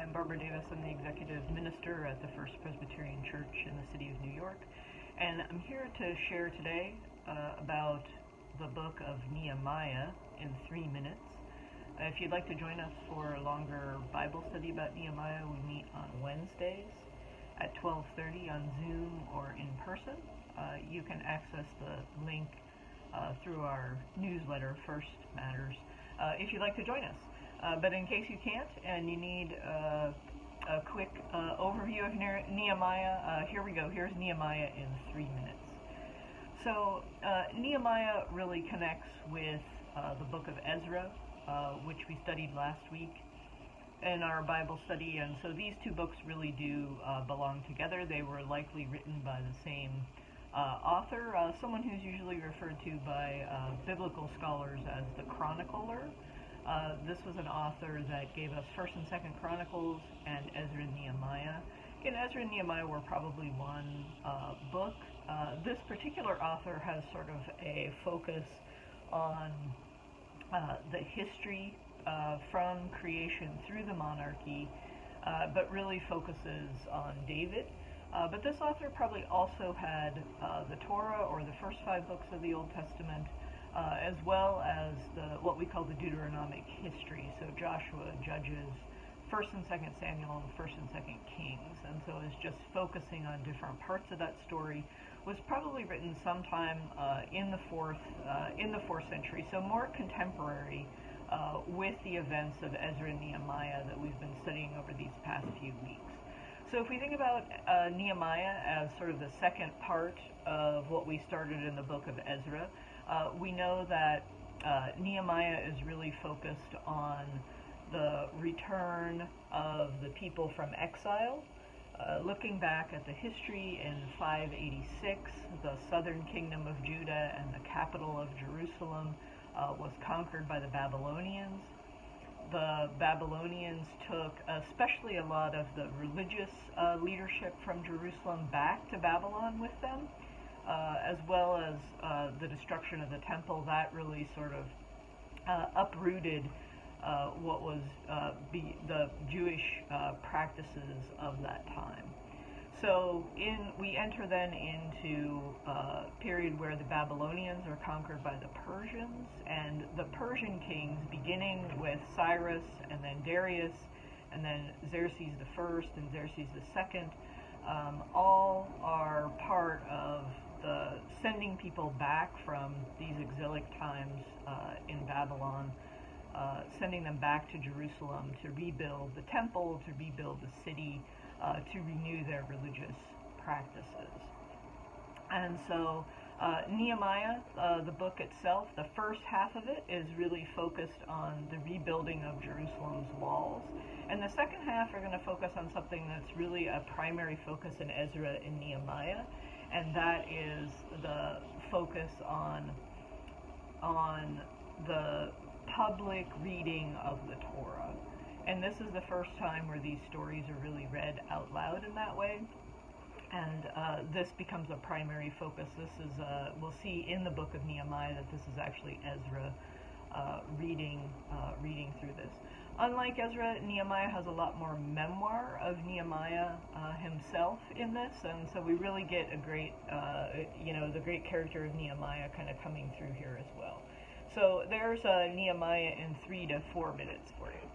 I'm Barbara Davis. I'm the executive minister at the First Presbyterian Church in the city of New York, and I'm here to share today about the book of Nehemiah in 3 minutes. If you'd like to join us for a longer Bible study about Nehemiah, we meet on Wednesdays at 12:30 on Zoom or in person. You can access the link through our newsletter, First Matters, if you'd like to join us. But in case you can't and you need a quick overview of Nehemiah, here we go. Here's Nehemiah in 3 minutes. So Nehemiah really connects with the book of Ezra, which we studied last week in our Bible study. And so these two books really do belong together. They were likely written by the same author, someone who's usually referred to by biblical scholars as the chronicler. This was an author that gave us 1st and 2nd Chronicles and Ezra and Nehemiah. Again, Ezra and Nehemiah were probably one book. This particular author has sort of a focus on the history from creation through the monarchy, but really focuses on David. But this author probably also had the Torah, or the first 5 books of the Old Testament, as well as what we call the Deuteronomic history, so Joshua, Judges, 1st and 2nd Samuel, and 1st and 2nd Kings. And so is just focusing on different parts of that story. Was probably written sometime in the 4th century, so more contemporary with the events of Ezra and Nehemiah that we've been studying over these past few weeks. So if we think about Nehemiah as sort of the second part of what we started in the book of Ezra, we know that Nehemiah is really focused on the return of the people from exile. Looking back at the history in 586, the southern kingdom of Judah and the capital of Jerusalem was conquered by the Babylonians. The Babylonians took especially a lot of the religious leadership from Jerusalem back to Babylon with them, as well as the destruction of the temple. That really sort of uprooted what was the Jewish practices of that time. So we enter then into a period where the Babylonians are conquered by the Persians, and the Persian kings, beginning with Cyrus and then Darius and then Xerxes the First and Xerxes the Second, all are part of the sending people back from these exilic times in Babylon, sending them back to Jerusalem to rebuild the temple, to rebuild the city, to renew their religious practices. And so Nehemiah, the book itself, the first half of it is really focused on the rebuilding of Jerusalem's walls. And the second half are going to focus on something that's really a primary focus in Ezra and Nehemiah, and that is the focus on the public reading of the Torah. And this is the first time where these stories are really read out loud in that way. And this becomes a primary focus. This is, we'll see in the book of Nehemiah that this is actually Ezra reading through this. Unlike Ezra, Nehemiah has a lot more memoir of Nehemiah himself in this, and so we really get a great, the great character of Nehemiah kind of coming through here as well. So there's Nehemiah in 3 to 4 minutes for you.